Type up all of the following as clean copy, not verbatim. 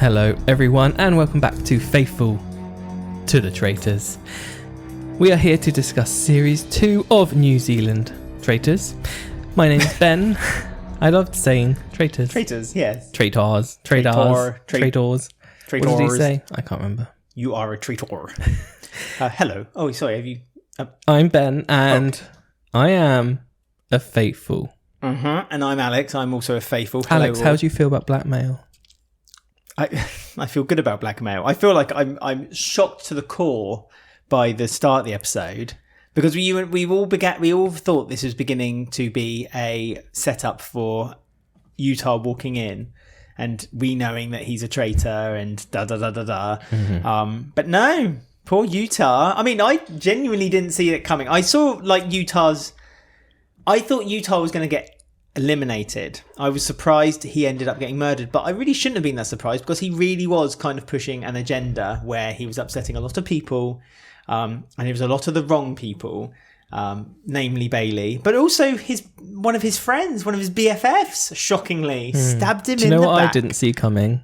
Hello everyone and welcome back to Faithful to the Traitors. We are here to discuss Series 2 of New Zealand Traitors. My name's Ben. I loved saying traitors. Traitors, yes. Traitors. Traitors. What did he say? I can't remember. You are a traitor. Hello. Oh, sorry. Have you... I'm Ben and I am a faithful. And I'm Alex. I'm also a faithful. Hello, Alex, how do you feel about blackmail? I feel good about blackmail. I feel like I'm shocked to the core by the start of the episode because we all thought this was beginning to be a setup for Utah walking in and we knowing that he's a traitor and da da da da da. Mm-hmm. But no, poor Utah. I mean, I genuinely didn't see it coming. I saw I thought Utah was going to get eliminated. I was surprised he ended up getting murdered, but I really shouldn't have been that surprised because he really was kind of pushing an agenda where he was upsetting a lot of people, and it was a lot of the wrong people, namely Bailey, but also one of his friends, one of his BFFs, shockingly stabbed him in the back. Do you know what I didn't see coming?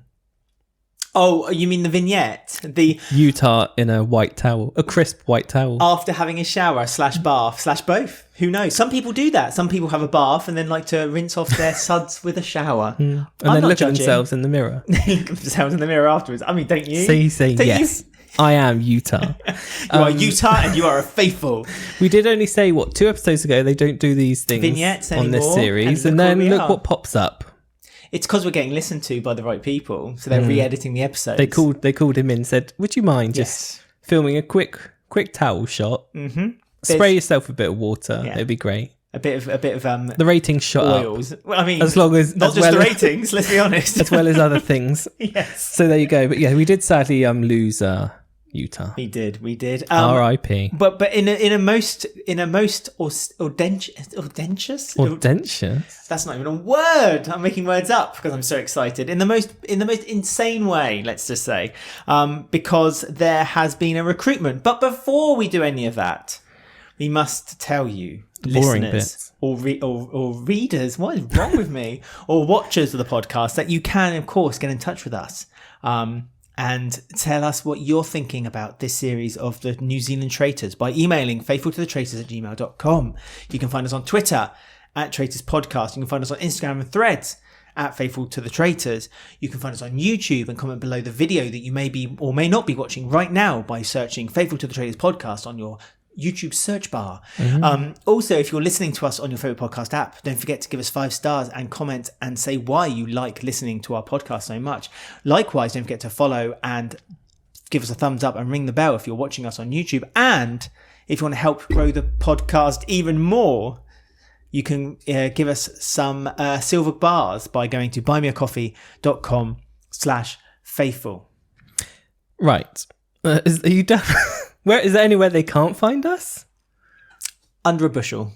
Oh, you mean the vignette? The Utah in a white towel, a crisp white towel. After having a shower / bath / both. Who knows? Some people do that. Some people have a bath and then like to rinse off their suds with a shower. And then look at themselves in the mirror. Look at themselves in the mirror afterwards. I mean, don't you? So you say, yes, I am Utah. You are Utah and you are a faithful. We did only say, 2 episodes ago, they don't do these things vignettes on anymore, this series. And then look what pops up. It's because we're getting listened to by the right people, so they're re-editing the episodes. They called him in, said, "Would you mind just filming a quick towel shot? Mm-hmm. Spray yourself a bit of water. Yeah. It'd be great. A bit of the ratings shot oils. up. Well, I mean, as long as not just the ratings. Let's be honest, as well as other things. Yes. So there you go. But yeah, we did sadly lose Utah. We did. R.I.P. But in a most audacious. That's not even a word. I'm making words up because I'm so excited. In the most insane way, let's just say, because there has been a recruitment. But before we do any of that, we must tell you, listeners or readers, what is wrong with me, or watchers of the podcast, that you can, of course, get in touch with us. And tell us what you're thinking about this series of the New Zealand Traitors by emailing faithfultothetraitors@gmail.com. You can find us on Twitter @Traitors Podcast. You can find us on Instagram and Threads @FaithfulToTheTraitors. You can find us on YouTube and comment below the video that you may be or may not be watching right now by searching Faithful to the Traitors Podcast on your YouTube search bar. Mm-hmm. Also, if you're listening to us on your favorite podcast app, don't forget to give us 5 stars and comment and say why you like listening to our podcast so much. Likewise, don't forget to follow and give us a thumbs up and ring the bell if you're watching us on YouTube. And if you want to help grow the podcast even more, you can give us some silver bars by going to buymeacoffee.com/faithful. Right. Are you done? Where is there anywhere they can't find us? Under a bushel.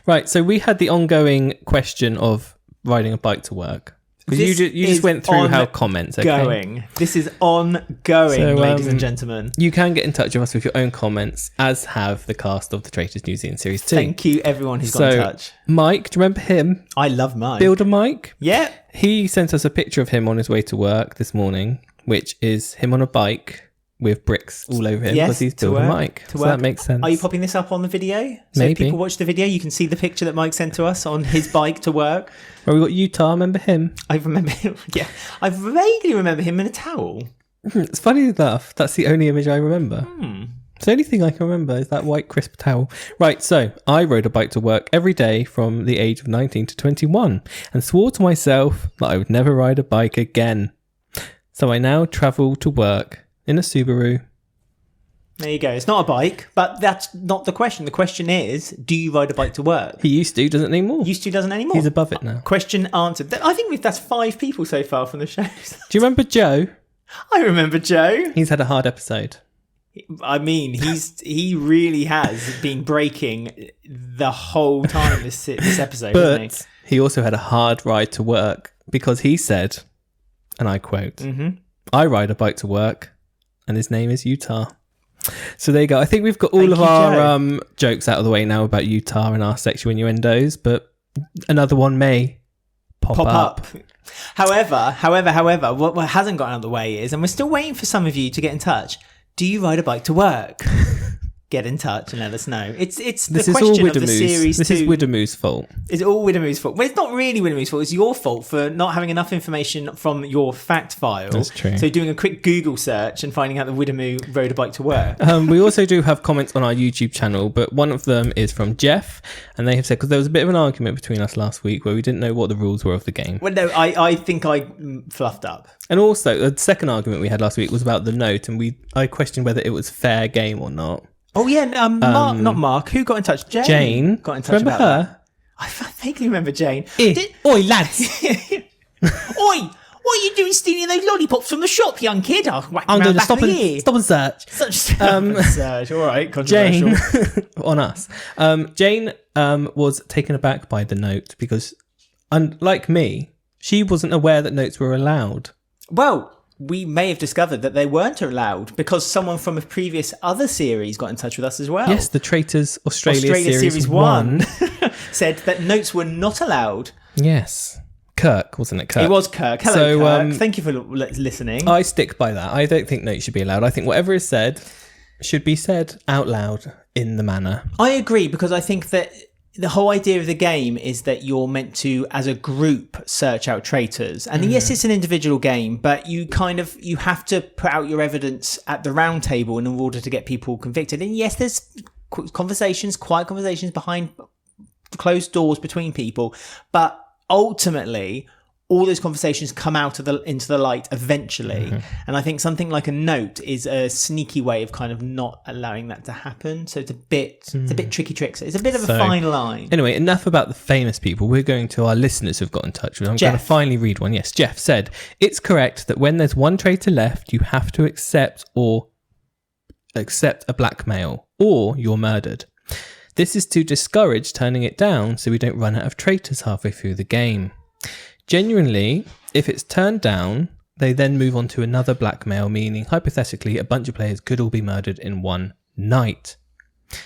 Right. So we had the ongoing question of riding a bike to work. Because you just went through how comments are going. This is ongoing, ladies and gentlemen. You can get in touch with us with your own comments, as have the cast of the Traitors New Zealand Series 2. Thank you, everyone who's got in touch. Mike, do you remember him? I love Mike. Builder Mike? Yeah. He sent us a picture of him on his way to work this morning, which is him on a bike with bricks all over him because he's Builder Mike. So that makes sense. Are you popping this up on the video? So Maybe. If people watch the video, you can see the picture that Mike sent to us on his bike to work. Well, we got Utah, remember him? I remember him, yeah. I vaguely remember him in a towel. It's funny enough, that's the only image I remember. It's the only thing I can remember is that white crisp towel. Right, so I rode a bike to work every day from the age of 19 to 21 and swore to myself that I would never ride a bike again. So I now travel to work in a Subaru. There you go. It's not a bike, but that's not the question. The question is, do you ride a bike to work? He used to, doesn't anymore. Doesn't anymore. He's above it now. Question answered. I think that's 5 people so far from the show. Do you remember Joe? I remember Joe. He's had a hard episode. I mean, he really has been breaking the whole time this episode, hasn't he? He also had a hard ride to work because he said, and I quote, I ride a bike to work and his name is Utah. So there you go. I think we've got all of our jokes out of the way now about Utah and our sexual innuendos, but another one may pop up. However, what hasn't got out of the way is, and we're still waiting for some of you to get in touch. Do you ride a bike to work? Get in touch and let us know. It's the question of the series. This is Widamoo's fault. It's all Widamoo's fault. Well, it's not really Widamoo's fault. It's your fault for not having enough information from your fact file. That's true. So doing a quick Google search and finding out that Widamoo rode a bike to work. We also do have comments on our YouTube channel, but one of them is from Jeff, and they have said, because there was a bit of an argument between us last week where we didn't know what the rules were of the game. Well, no, I think I fluffed up. And also, the second argument we had last week was about the note, and I questioned whether it was fair game or not. Oh yeah, Mark, not Mark. Who got in touch? Jane got in touch. Remember about her? That. I vaguely remember Jane. Oi, lads! Oi! What are you doing stealing those lollipops from the shop, young kid? I'm doing a stop and search. Stop and search. All right, controversial. Jane, on us. Jane was taken aback by the note because, unlike me, she wasn't aware that notes were allowed. Well, we may have discovered that they weren't allowed because someone from a previous other series got in touch with us as well. Yes, the Traitors Australia Series 1 said that notes were not allowed. Yes. Kirk, wasn't it? Kirk. It was Kirk. Hello, Kirk. Thank you for listening. I stick by that. I don't think notes should be allowed. I think whatever is said should be said out loud in the manner. I agree, because I think that the whole idea of the game is that you're meant to, as a group, search out traitors. And yes, it's an individual game, but you have to put out your evidence at the round table in order to get people convicted. And yes, there's quiet conversations behind closed doors between people, but ultimately all those conversations come out into the light eventually. And I think something like a note is a sneaky way of kind of not allowing that to happen. So it's a bit tricky tricks. It's a bit of a fine line. Anyway, enough about the famous people. We're going to our listeners who've got in touch with. I'm going to finally read one. Yes, Jeff said, it's correct that when there's one traitor left, you have to accept a blackmail or you're murdered. This is to discourage turning it down so we don't run out of traitors halfway through the game. Genuinely, if it's turned down, they then move on to another blackmail, meaning, hypothetically, a bunch of players could all be murdered in one night.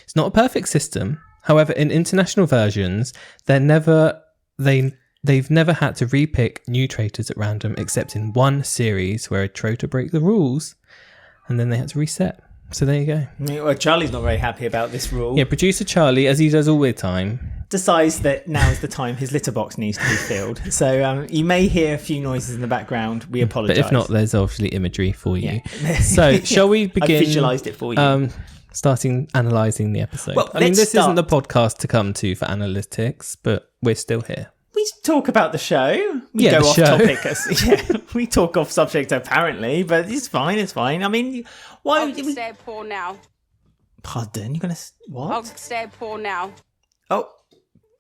It's not a perfect system. However, in international versions, they've never had to repick new traitors at random, except in one series where a traitor broke the rules, and then they had to reset. So there you go. Well, Charlie's not very happy about this rule. Yeah, producer Charlie, as he does all the time, decides that now is the time his litter box needs to be filled. So you may hear a few noises in the background. We apologise. But if not, there's obviously imagery for you. Yeah. So shall we begin? I visualised it for you. Starting analysing the episode. Well, this isn't the podcast to come to for analytics, but we're still here. We talk about the show. We go off topic. Yeah, we talk off subject apparently, but it's fine. It's fine. I mean, why? I'll stay poor now. Pardon? You're gonna what? I'll stay poor now. Oh,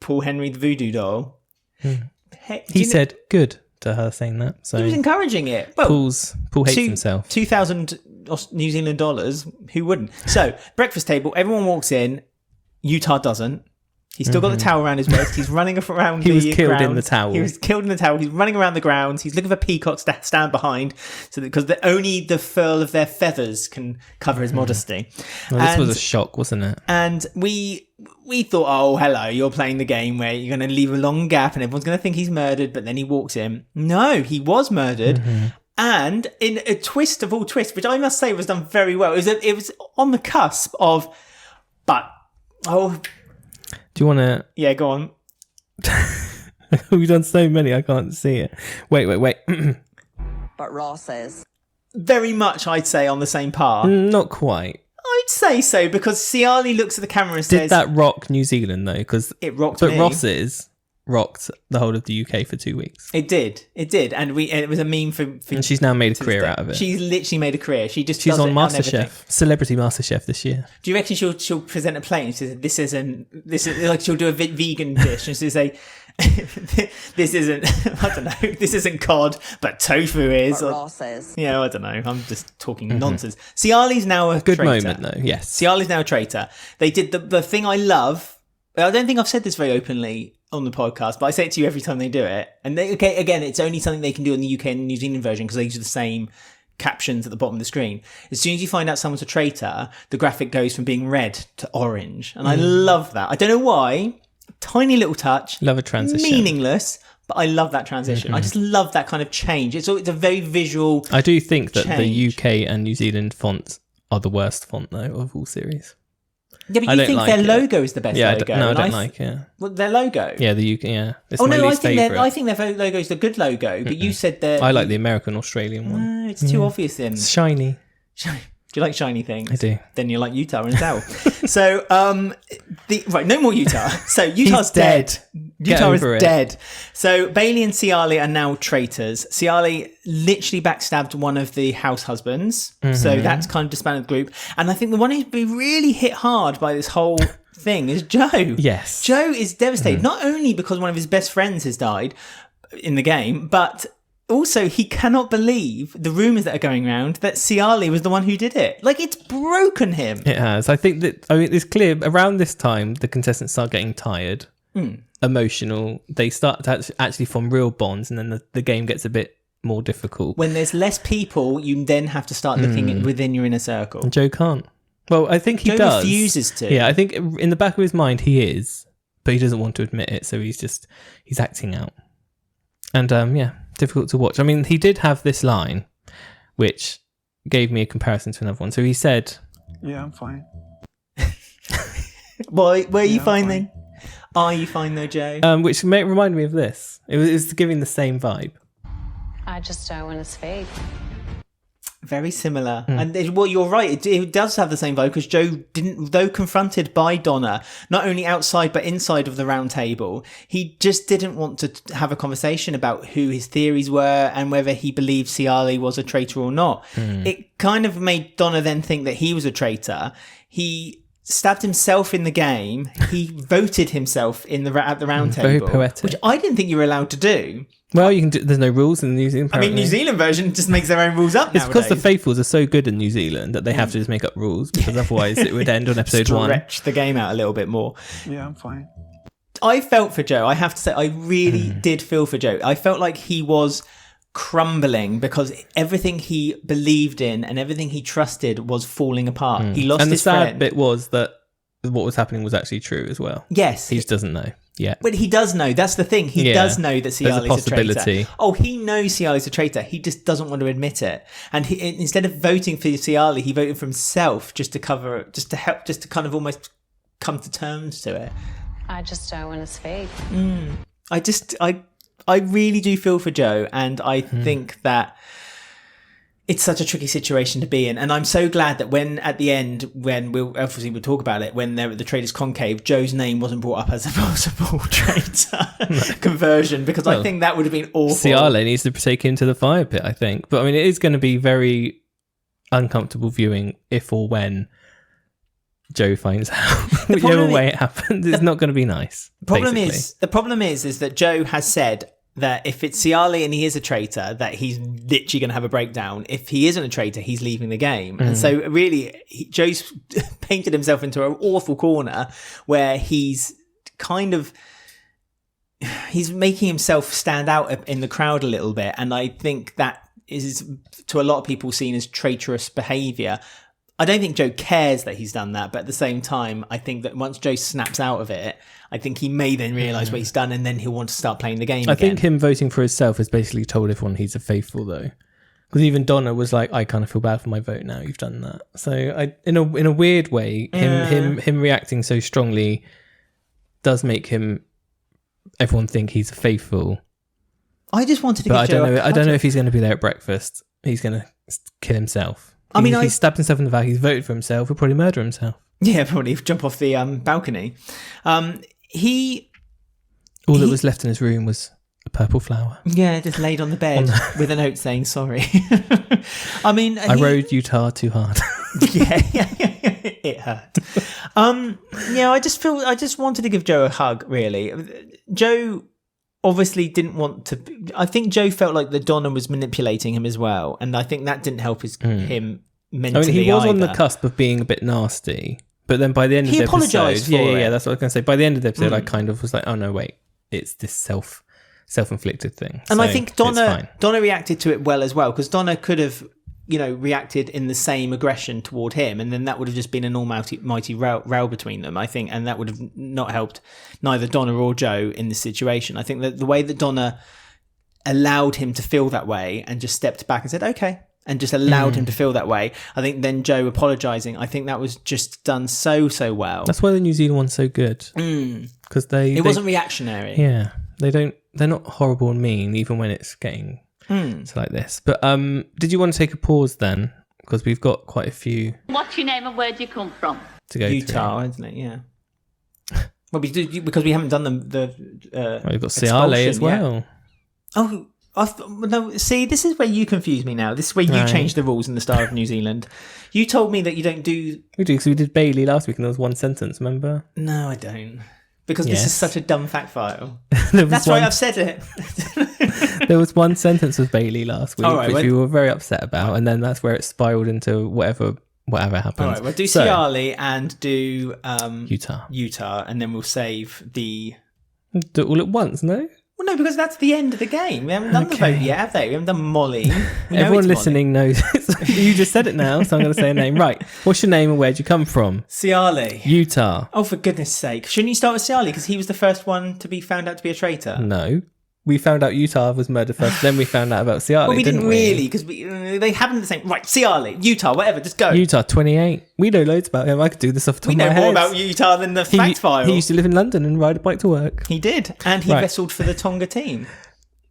Paul Henry the voodoo doll. He said good to her saying that. So he was encouraging it. Well, Paul hates himself. 2,000 New Zealand dollars. Who wouldn't? So breakfast table. Everyone walks in. Utah doesn't. He's still got the towel around his waist. He's running around He was killed in the towel. He was killed in the towel. He's running around the grounds. He's looking for peacocks to stand behind, because only the furl of their feathers can cover his modesty. Well, this was a shock, wasn't it? And we thought, oh, hello, you're playing the game where you're going to leave a long gap and everyone's going to think he's murdered, but then he walks in. No, he was murdered. And in a twist of all twists, which I must say was done very well, it was on the cusp of, do you want to... Yeah, go on. We've done so many, I can't see it. Wait. But Raw says... Very much, I'd say, on the same par. Not quite. I'd say so, because Ciali looks at the camera and says... Did that rock New Zealand, though? Because it rocked me. But Ross's rocked the whole of the UK for 2 weeks. It did. And it was a meme for and she's now made a career out of it. She's literally made a career. She's on MasterChef, Celebrity MasterChef this year. Do you reckon she'll present a plate and say, this is like she'll do a vegan dish and she'll say, this isn't, I don't know, this isn't cod, but tofu is. But Raw says. Yeah, I don't know. I'm just talking nonsense. Ciali's now a good traitor. Moment though, yes. Ciali's now a traitor. They did the thing I love. I don't think I've said this very openly on the podcast, but I say it to you every time they do it. And again, it's only something they can do in the UK and New Zealand version because they use the same captions at the bottom of the screen. As soon as you find out someone's a traitor, the graphic goes from being red to orange. And I love that. I don't know why. Tiny little touch. Love a transition. Meaningless, But I love that transition. I just love that kind of change. It's a very visual. I do think that change. the UK and New Zealand fonts are the worst font though of all series. Yeah, but I you don't think like their it. logo is the best Yeah, logo. I don't like it. Well, their logo. Yeah, the UK. Yeah, it's Oh my no, least favourite. I think their logo is the good logo. But you said that I like the American Australian one. No, it's too obvious. Then It's shiny. do you like shiny things? I do. Then you like Utah and Towel. So, no more Utah. So Utah's He's dead. Utah is over it. dead. So Bailey and Cialy are now traitors. Cialy literally backstabbed one of the house husbands. So that's kind of disbanded the group. And I think the one who's been really hit hard by this whole thing is Joe. Yes. Joe is devastated, not only because one of his best friends has died in the game, but also he cannot believe the rumours that are going around that Cialy was the one who did it. Like, it's broken him. It has. I think that, it's clear around this time the contestants start getting tired, emotional. They start to actually form real bonds, and then the game gets a bit more difficult. When there's less people, you then have to start looking at within your inner circle. And Joe can't. Well, I think he Joe does. refuses to. Yeah, I think in the back of his mind he is, but he doesn't want to admit it, so he's acting out. And difficult to watch. I mean, he did have this line, which gave me a comparison to another one. So he said, "Yeah, I'm fine." Boy, where are you I'm fine fine. then? Are you fine though, Joe? which reminded me of this. It was giving the same vibe. I just don't want to speak. Very similar. And you're right. It does have the same vibe because Joe didn't, though confronted by Donna, not only outside but inside of the round table, he just didn't want to have a conversation about who his theories were and whether he believed Cialy was a traitor or not. It kind of made Donna then think that he was a traitor. He stabbed himself in the game. He voted himself at the round Very table, poetic. which I didn't think you were allowed to do. Well, you can do, there's no rules in New Zealand. I mean, apparently. New Zealand version just makes their own rules up It's because the nowadays. faithfuls are so good in New Zealand that they have to just make up rules, because otherwise it would end on episode 1. Stretch the game out a little bit more. Yeah, I'm fine. I felt for Joe. I have to say, I really did feel for Joe. I felt like he was crumbling because everything he believed in and everything he trusted was falling apart. He lost And the his sad friend. bit was that what was happening was actually true as well. Yes. He just doesn't know yet. But he does know. That's the thing. He Yeah. does know that There's a Cialy's a possibility. traitor. Oh, he knows Cialy's a traitor. He just doesn't want to admit it. And instead of voting for Cialy, he voted for himself just to help, just to kind of almost come to terms to it. I just don't want to speak. I really do feel for Joe, and I think that it's such a tricky situation to be in. And I'm so glad that at the end, when we'll talk about it, when they're at the Traitors Conclave, Joe's name wasn't brought up as a possible traitor conversion, because I think that would have been awful. Cialy needs to take him to the fire pit, I think. But I mean, it is going to be very uncomfortable viewing if or when Joe finds out. Whichever way it happens, it's not going to be nice. The problem is that Joe has said that if it's Cialy and he is a traitor, that he's literally going to have a breakdown. If he isn't a traitor, he's leaving the game. And so really, Joe's painted himself into an awful corner where he's making himself stand out in the crowd a little bit. And I think that is, to a lot of people, seen as traitorous behaviour. I don't think Joe cares that he's done that, but at the same time, I think that once Joe snaps out of it, I think he may then realise what he's done, and then he'll want to start playing the game again. I think him voting for himself has basically told everyone he's a faithful, though. Because even Donna was like, I kind of feel bad for my vote now, you've done that. So in a weird way, him reacting so strongly does make everyone think he's a faithful. I just wanted to But give Joe I don't know if he's going to be there at breakfast. He's going to kill himself. If he stabbed himself in the back, he's voted for himself, he'll probably murder himself. Yeah, probably jump off the balcony. All that was left in his room was a purple flower. Yeah, just laid on the bed with a note saying sorry. I mean, I rode Utah too hard. yeah, it hurt. I just wanted to give Joe a hug, really. Joe obviously didn't want to. I think Joe felt like that Donna was manipulating him as well, and I think that didn't help him mentally. I mean, he was on the either. cusp of being a bit nasty, but then by the end of the episode, apologised for yeah, it. that's what I was going to say. By the end of the episode, I kind of was like, oh no, wait, it's this self-inflicted thing. And So I think it's fine. Donna reacted to it well as well, because Donna could have reacted in the same aggression toward him, and then that would have just been an almighty row between them, I think, and that would have not helped neither Donna or Joe in this situation. I think that the way that Donna allowed him to feel that way and just stepped back and said, okay, and just allowed him to feel that way, I think then Joe apologising, I think that was just done so well. That's why the New Zealand one's so good. Because they wasn't reactionary. Yeah. They're not horrible and mean, even when it's getting to like this. But did you want to take a pause then? Because we've got quite a few. What's your name and where do you come from? To go Utah, through. isn't it? Yeah. Well, we do, because we haven't done We've got Ciale as well. Oh, no. See, this is where you confuse me now. This is where you changed the rules in the Star of New Zealand. You told me that you don't do. We do, because we did Bailey last week and there was one sentence, remember? No, I don't. Because this is such a dumb fact file. That's why I've said it. There was one sentence with Bailey last week, right, which we were very upset about, and then that's where it spiraled into whatever happened. All right, we'll do Ciale and do Utah, and then we'll save the. Do it all at once, no? Well, no, because that's the end of the game. We haven't done the vote yet, have they? We haven't done Molly. Everyone listening knows. You just said it now, so I'm going to say a name. Right. What's your name and where'd you come from? Ciale. Utah. Oh, for goodness sake. Shouldn't you start with Ciale? Because he was the first one to be found out to be a traitor. No. We found out Utah was murdered first, then we found out about Ciale. Well, we didn't really, because they haven't the same. Right, Ciale, Utah, whatever, just go. Utah, 28. We know loads about him. I could do this off the top of my head. We know more about Utah than the fact file. He used to live in London and ride a bike to work. He did, and he wrestled for the Tonga team.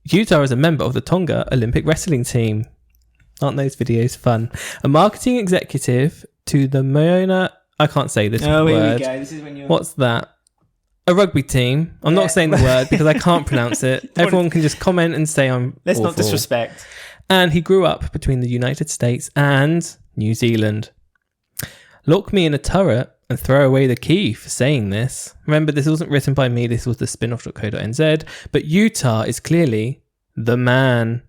Utah is a member of the Tonga Olympic wrestling team. Aren't those videos fun? A marketing executive to the Moana. I can't say this word. Oh, here we go. This is when you're. What's that? A rugby team. I'm not saying the word because I can't pronounce it. Everyone can just comment and say I'm Let's awful. not disrespect. And he grew up between the United States and New Zealand. Lock me in a turret and throw away the key for saying this. Remember, this wasn't written by me. This was the spinoff.co.nz. But Utah is clearly the man.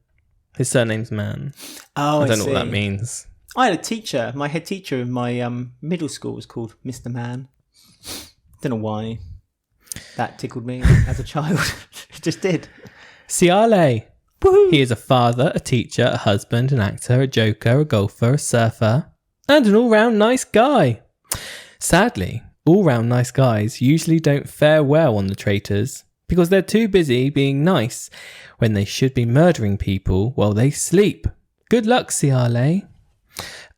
His surname's Man. Oh, I don't know what that means. I had a teacher. My head teacher in my middle school was called Mr. Man. Don't know why. That tickled me as a child. It just did. Ciale. Woohoo. He is a father, a teacher, a husband, an actor, a joker, a golfer, a surfer, and an all-round nice guy. Sadly, all-round nice guys usually don't fare well on the Traitors because they're too busy being nice when they should be murdering people while they sleep. Good luck, Ciale.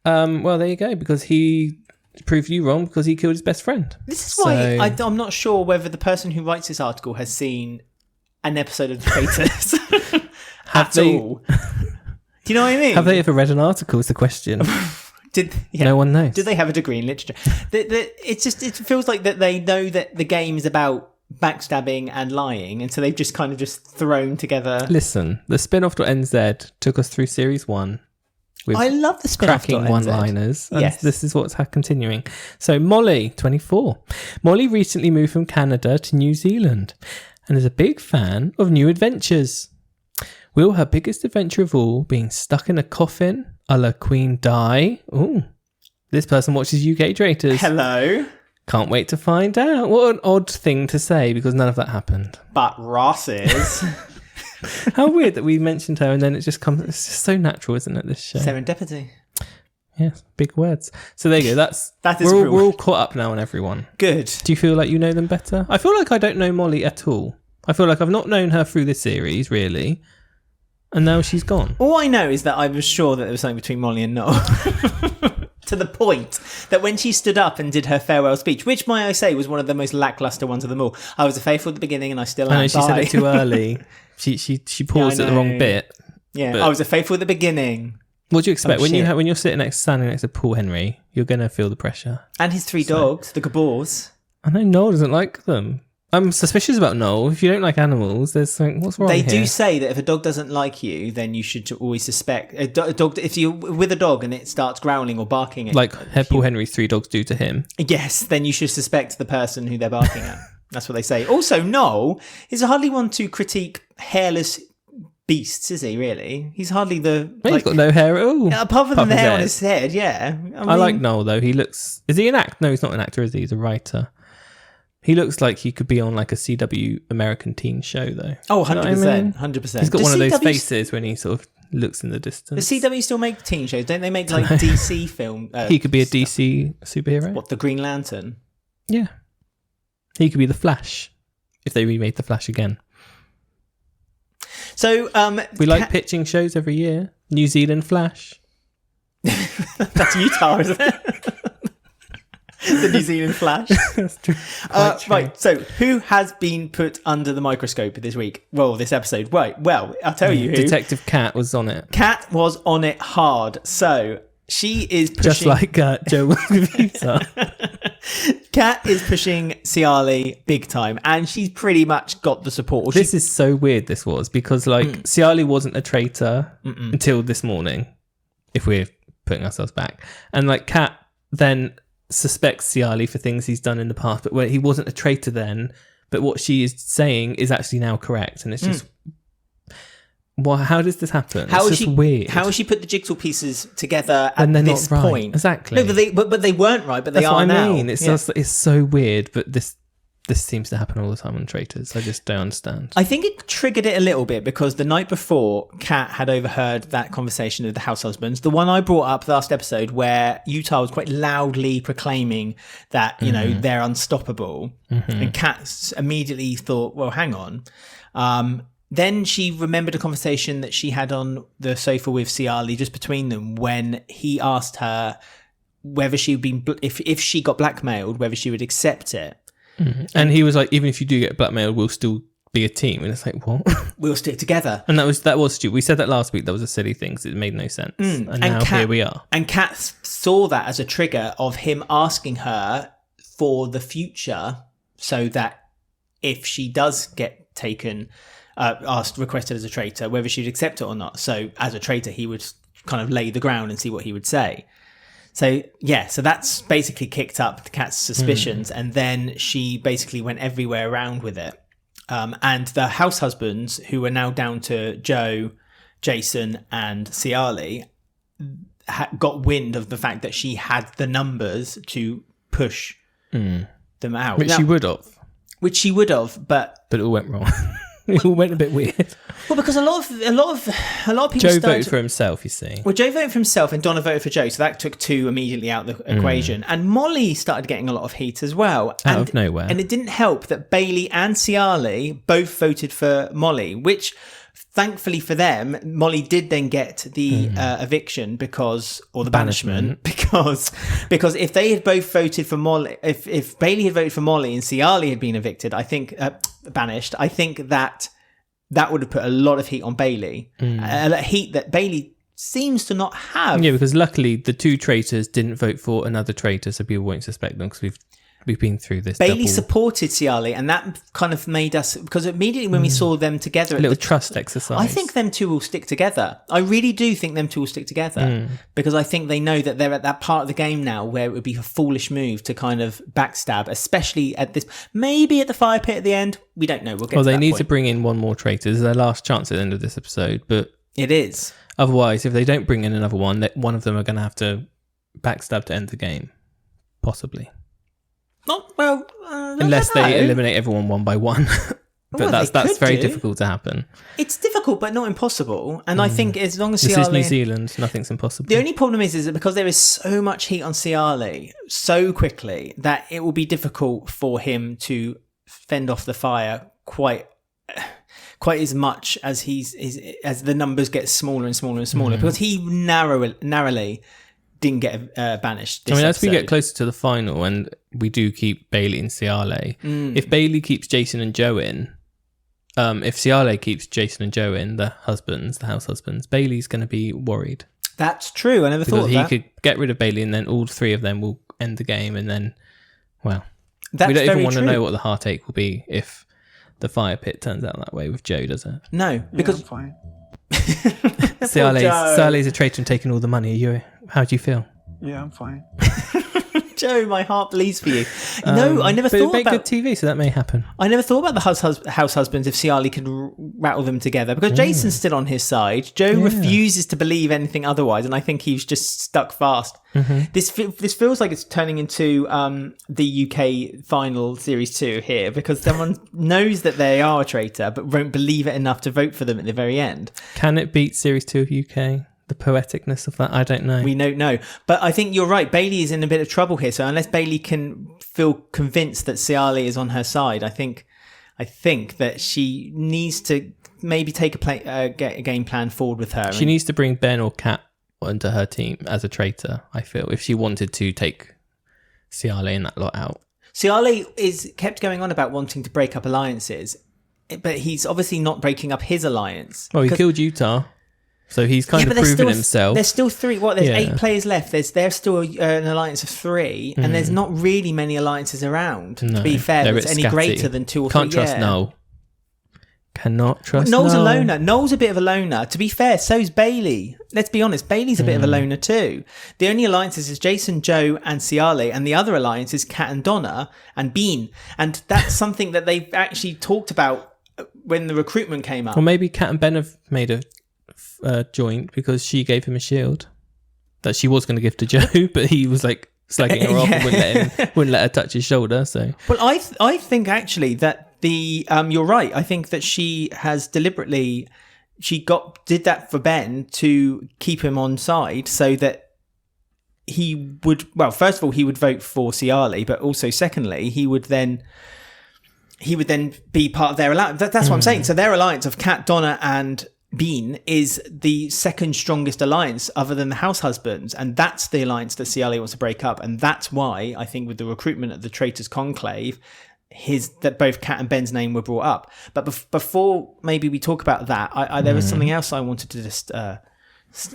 Well, there you go, because he proved you wrong because he killed his best friend. This is why I'm not sure whether the person who writes this article has seen an episode of The Traitors at all. Do you know what I mean? Have they ever read an article is the question. No one knows. Do they have a degree in literature? It feels like that they know that the game is about backstabbing and lying, and so they've just kind of just thrown together. Listen, the spinoff.nz took us through series 1. I love the spin-off cracking one-liners. And yes. This is what's continuing. So Molly, 24. Molly recently moved from Canada to New Zealand and is a big fan of new adventures. Will her biggest adventure of all being stuck in a coffin a la Queen Di? Ooh. This person watches UK Traitors. Hello. Can't wait to find out. What an odd thing to say because none of that happened. But Ross is. How weird that we mentioned her and then it just comes. It's just so natural, isn't it, this show? Serendipity. Yes, big words. So there you go. We're all caught up now on everyone. Good. Do you feel like you know them better? I feel like I don't know Molly at all. I feel like I've not known her through this series, really. And now she's gone. All I know is that I was sure that there was something between Molly and Noel. To the point that when she stood up and did her farewell speech, which, may I say, was one of the most lackluster ones of them all, I was faithful at the beginning and I still am. I know she said it too early. She paused at the wrong bit. Yeah, I was faithful at the beginning. What do you expect when you're standing next to Paul Henry? You're going to feel the pressure. And his 3 dogs, the Gabors. I know Noel doesn't like them. I'm suspicious about Noel. If you don't like animals, there's something. What's wrong They here? do say that if a dog doesn't like you, then you should always suspect a dog. If you're with a dog and it starts growling or barking, like Paul Henry's 3 dogs do to him. Yes, then you should suspect the person who they're barking at. That's what they say. Also, Noel is hardly one to critique hairless beasts, is he? Really? He's hardly the. He's got no hair at all. Apart from the hair on his head, yeah. I like Noel though. He looks. Is he an actor? No, he's not an actor, is he? He's a writer. He looks like he could be on like a CW American teen show, though. Oh, 100%. 100%. He's got one of those faces when he sort of looks in the distance. Does CW still make teen shows? Don't they make like DC film? He could be a DC superhero. What, the Green Lantern? Yeah. He could be the Flash if they remade the Flash again. So we like pitching shows every year. New Zealand Flash. That's Utah, isn't it? The New Zealand Flash. That's true. Right, so who has been put under the microscope this week? Well, this episode. Right, well, I'll tell you who. Detective Cat was on it. Cat was on it hard. So she is pushing... Just like Joe with Utah. Cat is pushing Ciali big time, and she's pretty much got the support. This is so weird, this was, because like Ciali wasn't a traitor until this morning, if we're putting ourselves back. And like Cat then suspects Ciali for things he's done in the past, but where he wasn't a traitor then, but what she is saying is actually now correct, and it's just well, how does this happen? It's just weird. How has she put the jigsaw pieces together at this not right. point? Exactly. No, but they weren't right, but they That's are what now. I mean. It's just, it's so weird, but this seems to happen all the time on Traitors. I just don't understand. I think it triggered it a little bit because the night before, Kat had overheard that conversation of the house husbands, the one I brought up last episode where Utah was quite loudly proclaiming that, you know, they're unstoppable. And Kat immediately thought, well, hang on. Then she remembered a conversation that she had on the sofa with Ciali just between them when he asked her whether she'd been, if she got blackmailed, whether she would accept it. And he was like, even if you do get blackmailed, we'll still be a team. And it's like, what? We'll stick together. And that was stupid. We said that last week. That was a silly thing because it made no sense. And now here we are. And Kat saw that as a trigger of him asking her for the future so that if she does get taken, requested as a traitor, whether she'd accept it or not. So as a traitor, he would kind of lay the ground and see what he would say. So, yeah, so that's basically kicked up the Cat's suspicions. And then she basically went everywhere around with it. And the house husbands, who are now down to Joe, Jason and Ciali, got wind of the fact that she had the numbers to push them out. Which she would have. Which she would have, but it all went wrong. It all went a bit weird. Well, because a lot of people. Joe voted for himself, you see. Well, Joe voted for himself, and Donna voted for Joe, so that took two immediately out of the equation. And Molly started getting a lot of heat as well, out of nowhere. And it didn't help that Bailey and Ciali both voted for Molly, which, thankfully for them, Molly did then get the eviction or the banishment because if they had both voted for Molly, if Bailey had voted for Molly and Ciali had been evicted, I think banished, I think that would have put a lot of heat on Bailey, heat that Bailey seems to not have. Yeah, because luckily the two traitors didn't vote for another traitor, so people won't suspect them because we've been through this. Bailey supported Ciali, and that kind of made us, because immediately when we saw them together, a little trust exercise. I think them two will stick together. I really do think them two will stick together because I think they know that they're at that part of the game now where it would be a foolish move to kind of backstab, especially at this, maybe at the fire pit at the end. We don't know. We'll get. Well, to they that need point. to bring in one more traitor. This is their last chance at the end of this episode, but it is. Otherwise, if they don't bring in another one, one of them are going to have to backstab to end the game, possibly. Not well, unless they eliminate everyone one by one. But that's very difficult to happen. It's difficult, but not impossible. And I think as long as this Ciali... is New Zealand, nothing's impossible. The only problem is that because there is so much heat on Ciali so quickly that it will be difficult for him to fend off the fire quite as much as as the numbers get smaller and smaller and smaller, because he narrowly didn't get banished. As we get closer to the final and we do keep Bailey and Ciali, if Bailey keeps Jason and Joe in, if Ciali keeps Jason and Joe in, the house husbands, Bailey's going to be worried. That's true. I never thought of that. Because he could get rid of Bailey and then all three of them will end the game, and then, well, that's we don't even very want to true. know what the heartache will be if the fire pit turns out that way with Joe, does it? No, because... I'm fine. Ciali's a traitor and taking all the money. How do you feel? Yeah, I'm fine. Joe, my heart bleeds for you. No, I never But it thought make about. good TV, so that may happen. I never thought about the house husbands if Cialy could rattle them together, because Jason's still on his side. Joe refuses to believe anything otherwise, and I think he's just stuck fast. This feels like it's turning into the UK final series 2 here, because someone knows that they are a traitor but won't believe it enough to vote for them at the very end. Can it beat series 2 of UK? The poeticness of that, I don't know. We don't know. But I think you're right. Bailey is in a bit of trouble here. So unless Bailey can feel convinced that Cialy is on her side, I think that she needs to maybe take a game plan forward with her. She needs to bring Ben or Kat onto her team as a traitor, I feel, if she wanted to take Cialy and that lot out. Cialy is kept going on about wanting to break up alliances, but he's obviously not breaking up his alliance. Well, he killed Utah. So he's kind of proven himself. There's still 3. There's 8 players left. There's still an alliance of 3, and there's not really many alliances around. To be fair, that's any greater than 2 or 3. Can't trust Noel. Cannot trust Noel's Noel. a loner. Noel's a bit of a loner. To be fair, so's Bailey. Let's be honest, Bailey's a bit of a loner too. The only alliances is Jason, Joe, and Cialy, and the other alliance is Kat and Donna and Bean. And that's something that they've actually talked about when the recruitment came up. Or maybe Kat and Ben have made a joint because she gave him a shield that she was going to give to Joe, but he was like slagging her off and wouldn't let her touch his shoulder. So, well, I think actually that you're right. I think that she has deliberately did that for Ben to keep him on side, so that he would. Well, first of all, he would vote for Cialy, but also secondly, he would then be part of their alliance. That's what I'm saying. So their alliance of Kat, Donna, and Bean is the second strongest alliance other than the house husbands, and that's the alliance that Cialy wants to break up, and that's why I think with the recruitment of the Traitors Conclave, that both Kat and Ben's name were brought up. But before maybe we talk about that, there was something else I wanted to just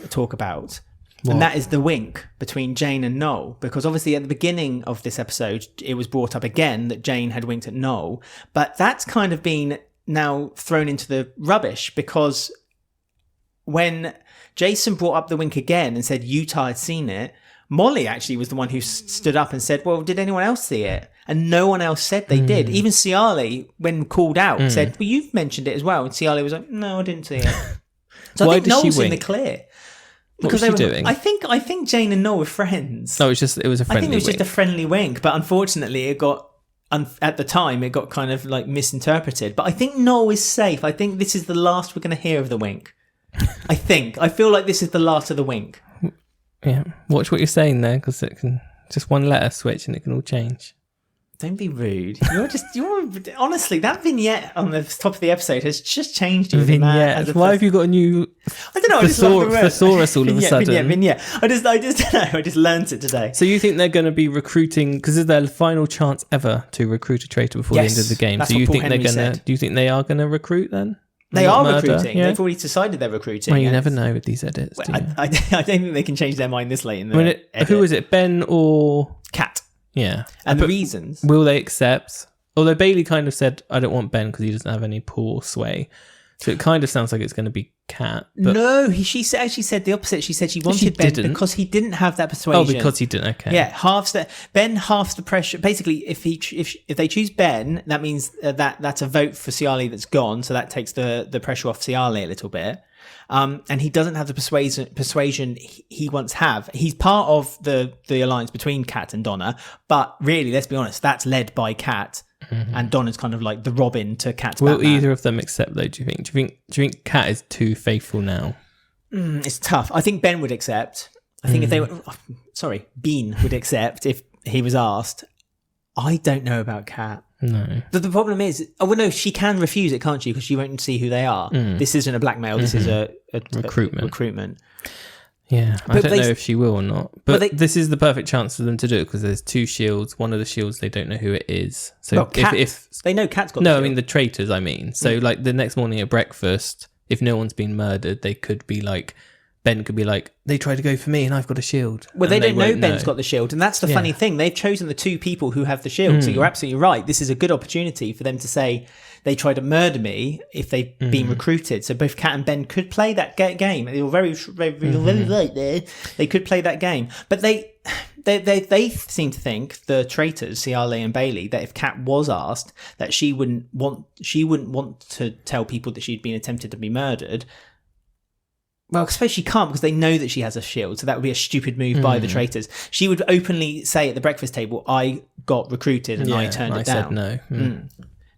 talk about. What? And that is the wink between Jane and Noel, because obviously at the beginning of this episode it was brought up again that Jane had winked at Noel, but that's kind of been now thrown into the rubbish, because when Jason brought up the wink again and said Utah had seen it, Molly actually was the one who stood up and said, well, did anyone else see it? And no one else said they did. Even Cialy, when called out, said, well, you've mentioned it as well. And Cialy was like, no, I didn't see it. So Why I think did she Noel's in wink? the clear. What was she doing? I think Jane and Noel were friends. No, it was a friendly wink. I think it was just a friendly wink, but unfortunately it got, at the time, it got kind of like misinterpreted. But I think Noel is safe. I think this is the last we're going to hear of the wink. I feel like this is the last of the wink. Yeah, watch what you're saying there, because it can just one letter switch and it can all change. Don't be rude. You're honestly, that vignette on the top of the episode has just changed you. Vignette. Why have you got a new I don't know. I just love the word. thesaurus all of a sudden? Vignette. I just don't know. I just learnt it today. So you think they're going to be recruiting, because it's their final chance ever to recruit a traitor before the end of the game. That's so you what think Paul they're Henry going to? said. Do you think they are going to recruit then? They are Murder? recruiting. Yeah. They've already decided they're recruiting. Well, you never know with these edits. Do you? I don't think they can change their mind this late in the edit. Who was it? Ben or Kat? Yeah. And the reasons. Will they accept? Although Bailey kind of said, I don't want Ben because he doesn't have any pull or sway. So it kind of sounds like it's going to be Kat. No, she actually said the opposite. She said she wanted Ben because he didn't have that persuasion. Oh, because he didn't. Okay. Yeah, Ben halves the pressure. Basically, if they choose Ben, that means that's a vote for Cialy that's gone. So that takes the pressure off Cialy a little bit. And he doesn't have the persuasion he once have. He's part of the alliance between Kat and Donna, but really, let's be honest, that's led by Kat. Mm-hmm. And Donna's kind of like the Robin to Kat's Batman. Will either of them accept though, do you think? Do you think Kat is too faithful now? It's tough. I think Ben would accept. I think if they were... Bean would accept if he was asked. I don't know about Kat. No. The problem is... Oh, well, no, she can refuse it, can't she? Because she won't see who they are. This isn't a blackmail. This is a recruitment. Yeah, I don't know if she will or not. But this is the perfect chance for them to do it because there's 2 shields. One of the shields, they don't know who it is. So if they know Kat's got no, the shield. I mean the traitors, So like the next morning at breakfast, if no one's been murdered, they could be like, Ben could be like, they tried to go for me and I've got a shield. Well, they don't know Ben's got the shield. And that's the funny thing. They've chosen the 2 people who have the shield. So you're absolutely right. This is a good opportunity for them to say, they tried to murder me if they've been recruited. So both Kat and Ben could play that game. They were very right there. They could play that game. But they seem to think, the traitors, Ciale and Bailey, that if Kat was asked, that she wouldn't want to tell people that she'd been attempted to be murdered. Well, I suppose she can't, because they know that she has a shield, so that would be a stupid move by the traitors. She would openly say at the breakfast table, I got recruited and I turned it down. I said no.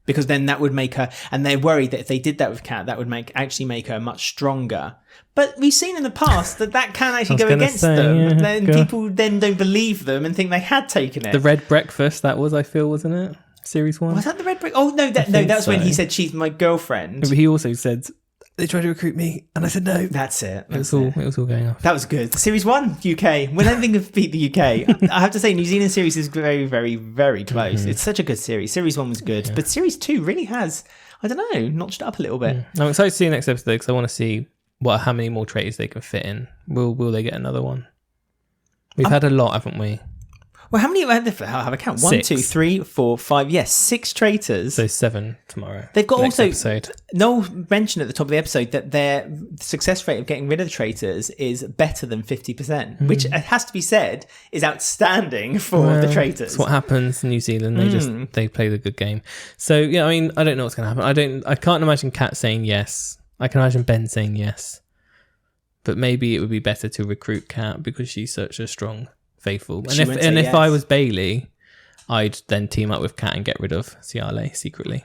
Because then that would make her, and they're worried that if they did that with Kat, that would actually make her much stronger. But we've seen in the past that can actually go against them. Yeah, then people then don't believe them and think they had taken it. The Red Breakfast, that was, I feel, wasn't it? Series 1. Was that the Red Breakfast? Oh, no, that's when he said, she's my girlfriend. But he also said, they tried to recruit me, and I said no. That's it. It was all going off. That was good. Series 1, UK. When I think of beat the UK, I have to say New Zealand series is very, very, very close. It's such a good series. Series 1 was good, but Series 2 really has, I don't know, notched up a little bit. I'm excited to see the next episode because I want to see how many more traitors they can fit in. Will they get another one? We've had a lot, haven't we? Well, how many have they? I'll have a count. 1, 2, 3, 4, 5. Yes, 6 traitors. So 7 tomorrow. They've got next also episode. Noel mentioned at the top of the episode that their success rate of getting rid of the traitors is better than 50%, which has to be said is outstanding for the traitors. That's what happens in New Zealand. They play the good game. So yeah, I mean, I don't know what's going to happen. I can't imagine Kat saying yes. I can imagine Ben saying yes, but maybe it would be better to recruit Kat because she's such a strong. Faithful. And if I was Bailey, I'd then team up with Kat and get rid of Ciale secretly.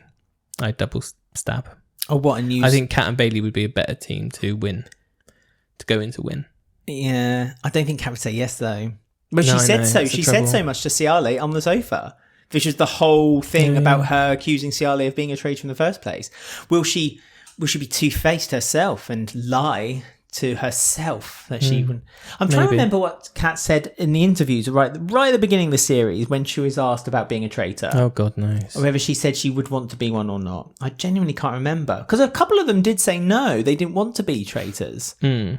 I'd double stab. Oh, what a news! I think Kat and Bailey would be a better team to go in to win. Yeah, I don't think Kat would say yes though. But she said so. She said so much to Ciale on the sofa, which is the whole thing about her accusing Ciale of being a traitor in the first place. Will she be two-faced herself and lie to herself that she wouldn't? I'm trying to remember what Kat said in the interviews right at the beginning of the series when she was asked about being a traitor. Oh, God knows. Or whether she said she would want to be one or not. I genuinely can't remember. Because a couple of them did say no, they didn't want to be traitors. I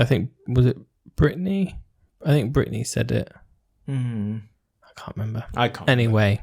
think, was it Brittany? I think Brittany said it. I can't remember. Anyway,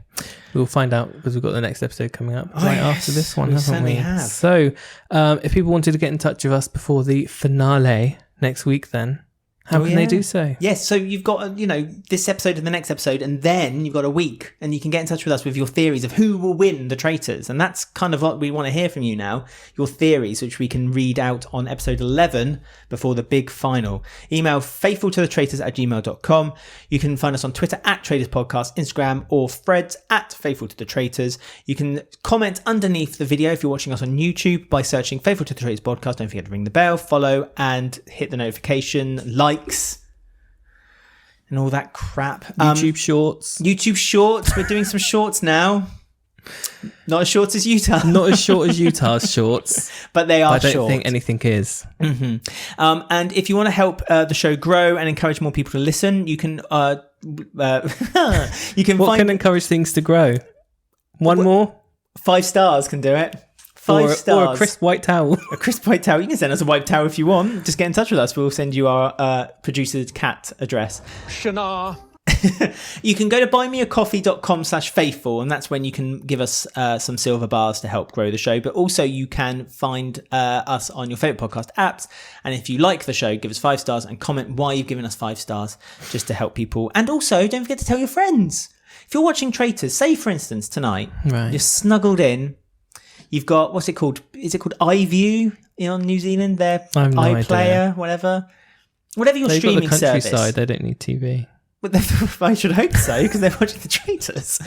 we'll find out because we've got the next episode coming up after this one, haven't we? Have. So, if people wanted to get in touch with us before the finale next week, then how can they do so? Yes, so you've got this episode and the next episode, and then you've got a week, and you can get in touch with us with your theories of who will win the traitors, and that's kind of what we want to hear from you now. Your theories, which we can read out on episode 11 before the big final. Email faithfultothetraitors@gmail.com. You can find us on Twitter @TraitorsPodcast, Instagram or Threads @FaithfulToTheTraitors. You can comment underneath the video if you're watching us on YouTube by searching Faithful to the Traitors Podcast. Don't forget to ring the bell, follow, and hit the notification, likes, and all that crap. YouTube Shorts. We're doing some shorts now. Not as short as Utah. Not as short as Utah's shorts. But they are short. I don't short. think anything is. And if you want to help the show grow and encourage more people to listen, you can What can encourage things to grow? More? 5 stars can do it. 5 stars. Or a crisp white towel. A crisp white towel. You can send us a white towel if you want. Just get in touch with us. We'll send you our producer's Cat address. Shana. You can go to buymeacoffee.com/faithful, and that's when you can give us some silver bars to help grow the show. But also you can find us on your favourite podcast apps. And if you like the show, give us 5 stars and comment why you've given us 5 stars just to help people. And also don't forget to tell your friends. If you're watching Traitors, say for instance tonight, you're snuggled in. You've got, what's it called? Is it called iView on New Zealand? Their iPlayer, whatever your streaming got the service. countryside. They don't need TV. I should hope so, because they're watching the Traitors.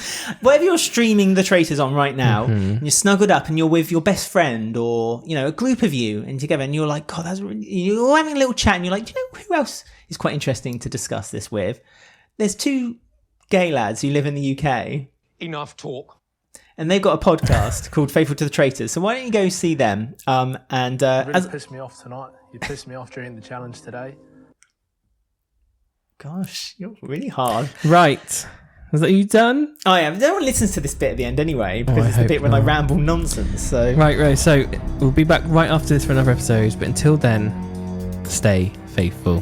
Whatever you're streaming the Traitors on right now, and you're snuggled up and you're with your best friend or, a group of you and together, and you're like, God, that's really... You're all having a little chat and you're like, do you know who else is quite interesting to discuss this with? There's 2 gay lads who live in the UK. Enough talk. And they've got a podcast called Faithful to the Traitors. So why don't you go see them? You really pissed me off tonight. You pissed me off during the challenge today. Gosh, you're really hard. Right. Was that you done? I am. No one listens to this bit at the end anyway, because it's the bit when I ramble nonsense. So Right. So we'll be back right after this for another episode. But until then, stay faithful.